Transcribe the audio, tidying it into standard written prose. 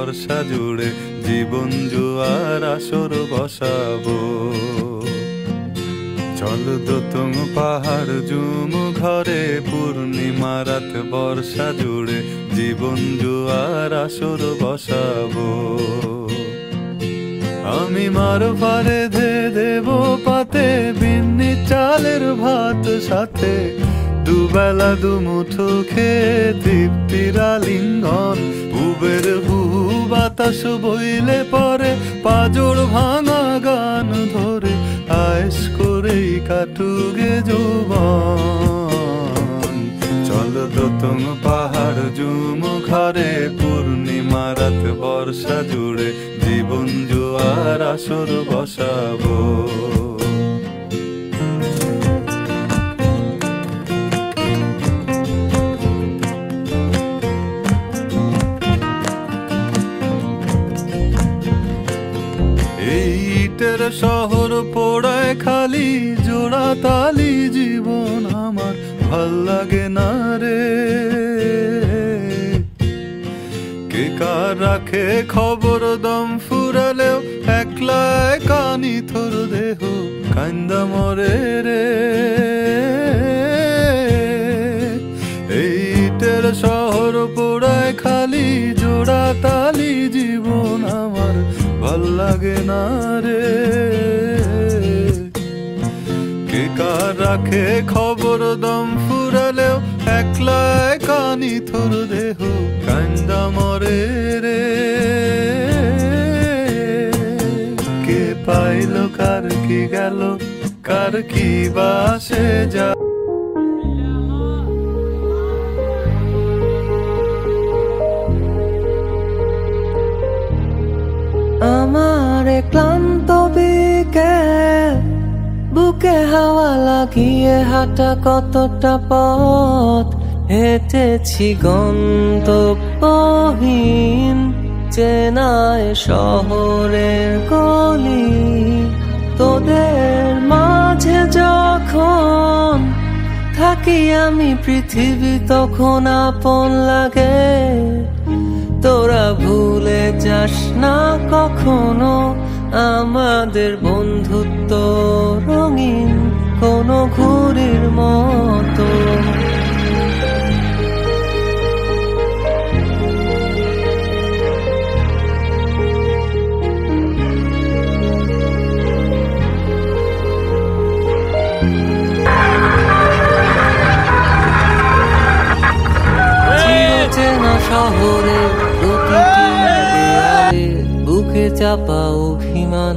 বর্ষা জুড়ে জীবন জুয়ার আসর বসাবো। চল দোতং পাহাড় জুম ঘরে পূর্ণিমা রাত বর্ষা জুড়ে জীবন জুয়ার আসর বসাবো। আমি মার পারে ধে দেব পাতে বিন্নি চালের ভাত সাথে দুবেলা দুমুঠো খেয়ে তৃপ্তির আলিঙ্গন। পুবের হু বাতাস বইলে পরে পাজর ভাঙা গান ধরে আয়েস করেই কাটুগে যৌবন। চল দোতং পাহাড় জুম ঘরে পূর্ণিমা রাত বর্ষা জুড়ে জীবন জুয়ার আসর বসাবো। ইটের শহর পোড়ায় খালি জোড়া তালি জীবন আমার ভাল লাগে না রে। কে কার রাখে খবর দম ফুরালেও একলা কানি থর দেহ কান্দা মরে রে। ইটের শহর পোড়ায় খালি জোড়া তালি জীবন আমার ভাল লাগে না রে। কে কার রাখে খবর দম ফুরালেও একলা কানি থর দেহ কান্দা মরে রে। কে পাইল কার কি গেল কার কি বাসে যা। আমার ক্লান্ত বিকেল বুকে হাওয়া লাগিয়ে হাঁটা কতটা পথ হেঁটেছি গন্তব্যহীন চেনায় শহরের গলি। তোদের মাঝে যখন থাকি আমি পৃথিবী তখন আপন লাগে। তোরা ভুলে যাস না কখনো আমাদের বন্ধুত্ব রঙিন কোনো ঘুড়ির মতো। চিরচেনা শহরে প্রতিটি দেয়ালে বুকে চাপা অভিমান।